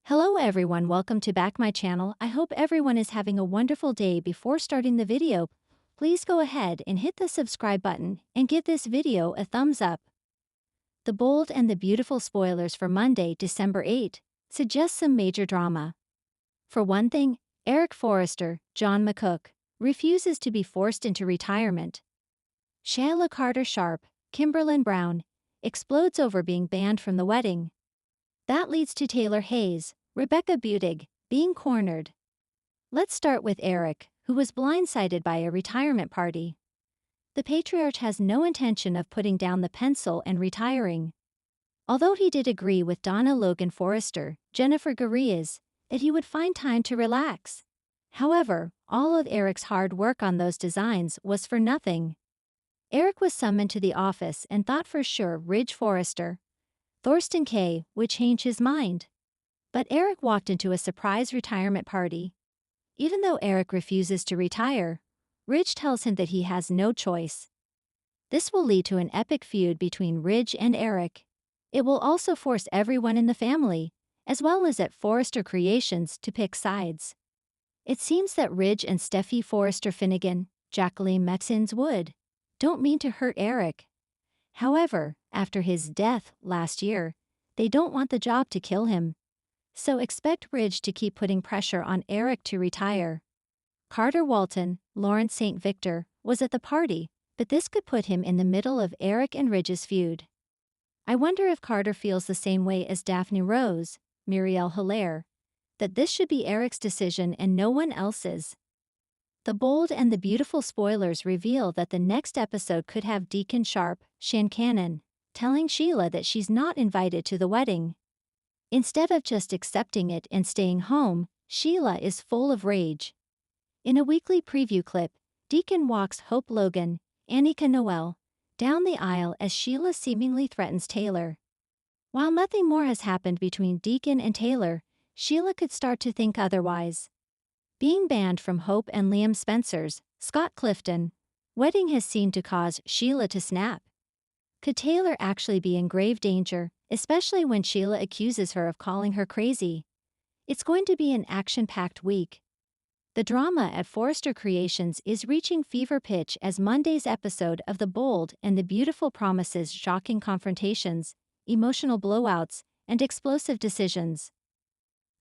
Hello everyone, welcome to back my channel. I hope everyone is having a wonderful day. Before starting the video, please go ahead and hit the subscribe button and give this video a thumbs up. The bold and the beautiful spoilers for Monday, December 8, suggest some major drama. For one thing, Eric Forrester, John McCook, refuses to be forced into retirement. Sheila Carter Sharp, Kimberlyn Brown, explodes over being banned from the wedding. That leads to Taylor Hayes, Rebecca Budig, being cornered. Let's start with Eric, who was blindsided by a retirement party. The patriarch has no intention of putting down the pencil and retiring. Although he did agree with Donna Logan Forrester, Jennifer Gurrias, that he would find time to relax. However, all of Eric's hard work on those designs was for nothing. Eric was summoned to the office and thought for sure Ridge Forrester, Thorsten Kaye, would change his mind. But Eric walked into a surprise retirement party. Even though Eric refuses to retire, Ridge tells him that he has no choice. This will lead to an epic feud between Ridge and Eric. It will also force everyone in the family, as well as at Forrester Creations, to pick sides. It seems that Ridge and Steffi Forrester Finnegan, Jacqueline Metzins Wood, don't mean to hurt Eric. However, after his death last year, they don't want the job to kill him. So expect Ridge to keep putting pressure on Eric to retire. Carter Walton, Lawrence St. Victor, was at the party, but this could put him in the middle of Eric and Ridge's feud. I wonder if Carter feels the same way as Daphne Rose, Muriel Hilaire, that this should be Eric's decision and no one else's. The bold and the beautiful spoilers reveal that the next episode could have Deacon Sharp, Shankannon, telling Sheila that she's not invited to the wedding. Instead of just accepting it and staying home, Sheila is full of rage. In a weekly preview clip, Deacon walks Hope Logan, Annika Noel, down the aisle as Sheila seemingly threatens Taylor. While nothing more has happened between Deacon and Taylor, Sheila could start to think otherwise. Being banned from Hope and Liam Spencer's, Scott Clifton, wedding has seemed to cause Sheila to snap. Could Taylor actually be in grave danger, especially when Sheila accuses her of calling her crazy? It's going to be an action-packed week. The drama at Forrester Creations is reaching fever pitch as Monday's episode of The Bold and the Beautiful promises shocking confrontations, emotional blowouts, and explosive decisions.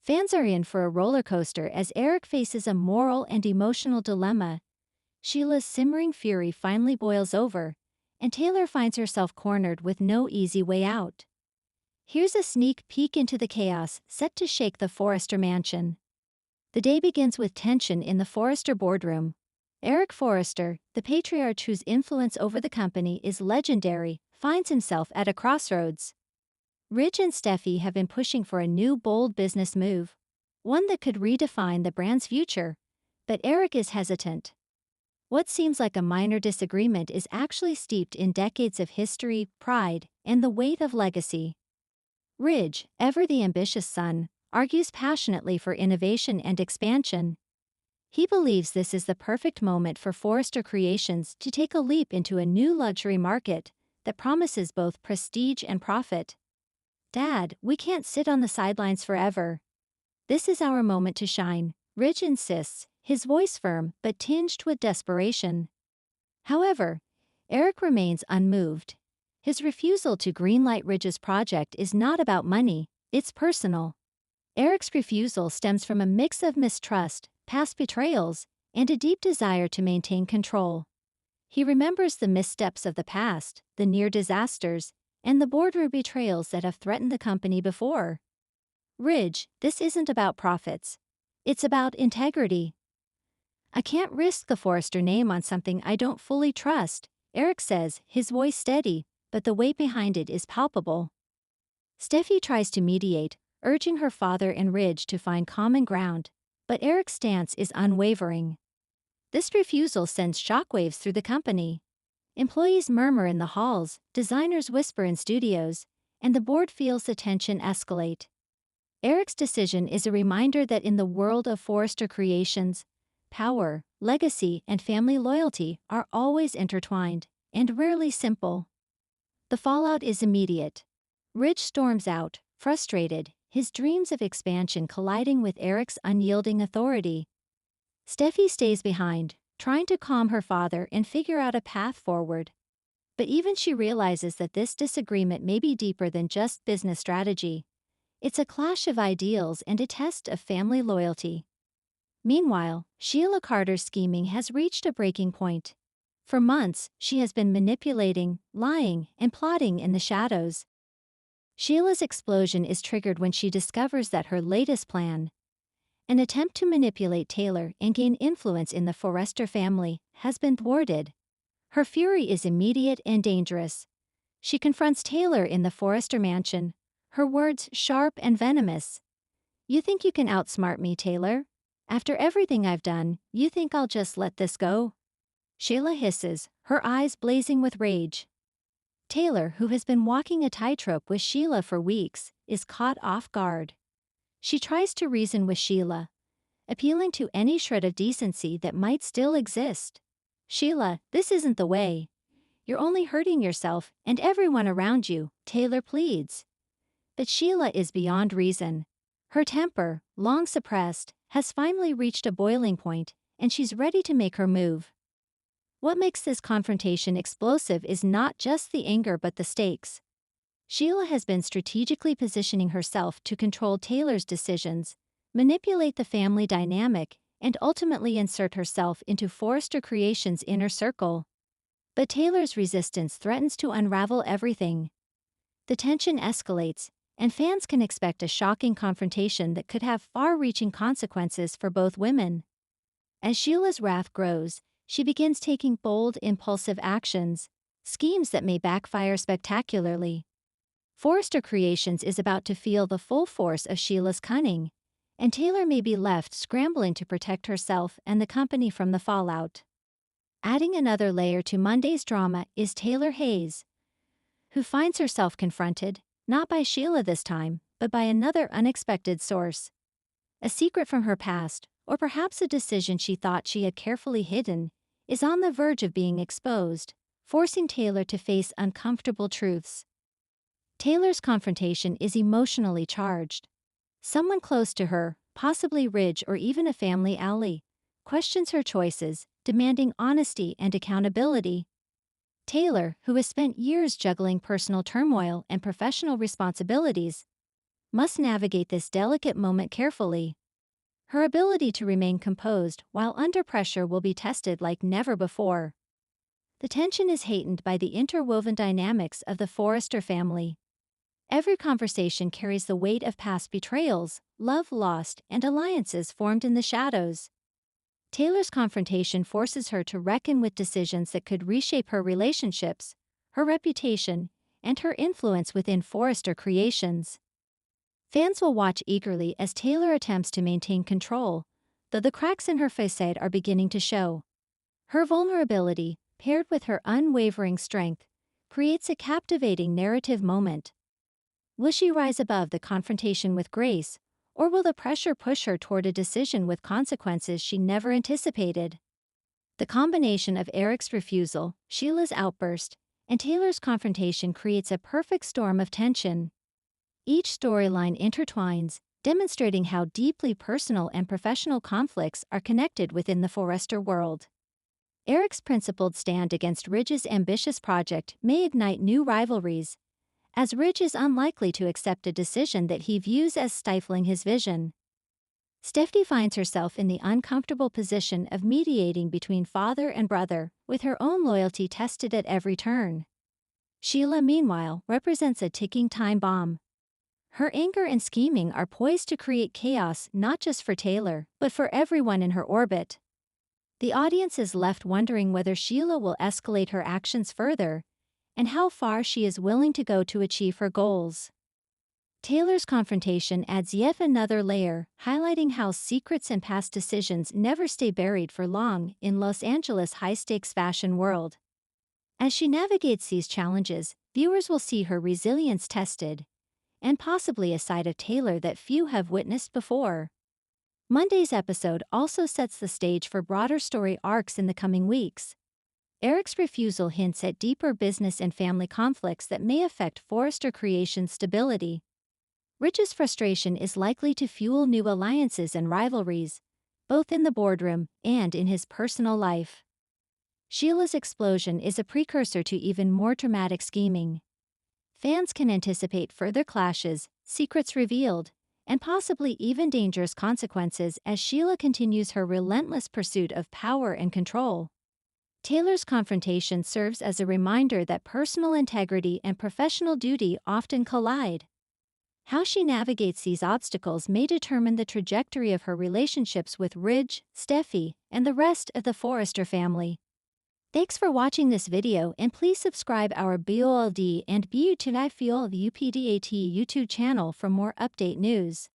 Fans are in for a roller coaster as Eric faces a moral and emotional dilemma. Sheila's simmering fury finally boils over, and Taylor finds herself cornered with no easy way out. Here's a sneak peek into the chaos set to shake the Forrester mansion. The day begins with tension in the Forrester boardroom. Eric Forrester, the patriarch whose influence over the company is legendary, finds himself at a crossroads. Ridge and Steffi have been pushing for a new bold business move, one that could redefine the brand's future, but Eric is hesitant. What seems like a minor disagreement is actually steeped in decades of history, pride, and the weight of legacy. Ridge, ever the ambitious son, argues passionately for innovation and expansion. He believes this is the perfect moment for Forrester Creations to take a leap into a new luxury market that promises both prestige and profit. "Dad, we can't sit on the sidelines forever. This is our moment to shine," Ridge insists, his voice firm but tinged with desperation. However, Eric remains unmoved. His refusal to greenlight Ridge's project is not about money, it's personal. Eric's refusal stems from a mix of mistrust, past betrayals, and a deep desire to maintain control. He remembers the missteps of the past, the near disasters, and the boardroom betrayals that have threatened the company before. "Ridge, this isn't about profits. It's about integrity. I can't risk the Forrester name on something I don't fully trust," Eric says, his voice steady, but the weight behind it is palpable. Steffi tries to mediate, urging her father and Ridge to find common ground, but Eric's stance is unwavering. This refusal sends shockwaves through the company. Employees murmur in the halls, designers whisper in studios, and the board feels the tension escalate. Eric's decision is a reminder that in the world of Forrester Creations, power, legacy, and family loyalty are always intertwined, and rarely simple. The fallout is immediate. Ridge storms out, frustrated, his dreams of expansion colliding with Eric's unyielding authority. Steffi stays behind, trying to calm her father and figure out a path forward. But even she realizes that this disagreement may be deeper than just business strategy. It's a clash of ideals and a test of family loyalty. Meanwhile, Sheila Carter's scheming has reached a breaking point. For months, she has been manipulating, lying, and plotting in the shadows. Sheila's explosion is triggered when she discovers that her latest plan, an attempt to manipulate Taylor and gain influence in the Forrester family, has been thwarted. Her fury is immediate and dangerous. She confronts Taylor in the Forrester mansion, her words sharp and venomous. "You think you can outsmart me, Taylor? After everything I've done, you think I'll just let this go?" Sheila hisses, her eyes blazing with rage. Taylor, who has been walking a tightrope with Sheila for weeks, is caught off guard. She tries to reason with Sheila, appealing to any shred of decency that might still exist. "Sheila, this isn't the way. You're only hurting yourself and everyone around you," Taylor pleads. But Sheila is beyond reason. Her temper, long suppressed, has finally reached a boiling point, and she's ready to make her move. What makes this confrontation explosive is not just the anger but the stakes. Sheila has been strategically positioning herself to control Taylor's decisions, manipulate the family dynamic, and ultimately insert herself into Forrester Creations' inner circle. But Taylor's resistance threatens to unravel everything. The tension escalates, and fans can expect a shocking confrontation that could have far-reaching consequences for both women. As Sheila's wrath grows, she begins taking bold, impulsive actions, schemes that may backfire spectacularly. Forrester Creations is about to feel the full force of Sheila's cunning, and Taylor may be left scrambling to protect herself and the company from the fallout. Adding another layer to Monday's drama is Taylor Hayes, who finds herself confronted, not by Sheila this time, but by another unexpected source. A secret from her past, or perhaps a decision she thought she had carefully hidden, is on the verge of being exposed, forcing Taylor to face uncomfortable truths. Taylor's confrontation is emotionally charged. Someone close to her, possibly Ridge or even a family ally, questions her choices, demanding honesty and accountability. Taylor, who has spent years juggling personal turmoil and professional responsibilities, must navigate this delicate moment carefully. Her ability to remain composed while under pressure will be tested like never before. The tension is heightened by the interwoven dynamics of the Forrester family. Every conversation carries the weight of past betrayals, love lost, and alliances formed in the shadows. Taylor's confrontation forces her to reckon with decisions that could reshape her relationships, her reputation, and her influence within Forrester Creations. Fans will watch eagerly as Taylor attempts to maintain control, though the cracks in her facade are beginning to show. Her vulnerability, paired with her unwavering strength, creates a captivating narrative moment. Will she rise above the confrontation with grace, or will the pressure push her toward a decision with consequences she never anticipated? The combination of Eric's refusal, Sheila's outburst, and Taylor's confrontation creates a perfect storm of tension. Each storyline intertwines, demonstrating how deeply personal and professional conflicts are connected within the Forrester world. Eric's principled stand against Ridge's ambitious project may ignite new rivalries, as Ridge is unlikely to accept a decision that he views as stifling his vision. Steffi finds herself in the uncomfortable position of mediating between father and brother, with her own loyalty tested at every turn. Sheila, meanwhile, represents a ticking time bomb. Her anger and scheming are poised to create chaos not just for Taylor, but for everyone in her orbit. The audience is left wondering whether Sheila will escalate her actions further, and how far she is willing to go to achieve her goals. Taylor's confrontation adds yet another layer, highlighting how secrets and past decisions never stay buried for long in Los Angeles' high-stakes fashion world. As she navigates these challenges, viewers will see her resilience tested, and possibly a side of Taylor that few have witnessed before. Monday's episode also sets the stage for broader story arcs in the coming weeks. Eric's refusal hints at deeper business and family conflicts that may affect Forrester Creations' stability. Ridge's frustration is likely to fuel new alliances and rivalries, both in the boardroom and in his personal life. Sheila's explosion is a precursor to even more dramatic scheming. Fans can anticipate further clashes, secrets revealed, and possibly even dangerous consequences as Sheila continues her relentless pursuit of power and control. Taylor's confrontation serves as a reminder that personal integrity and professional duty often collide. How she navigates these obstacles may determine the trajectory of her relationships with Ridge, Steffi, and the rest of the Forrester family. Thanks for watching this video, and please subscribe our BOLD and BUTIFIOL UPDAT YouTube channel for more update news.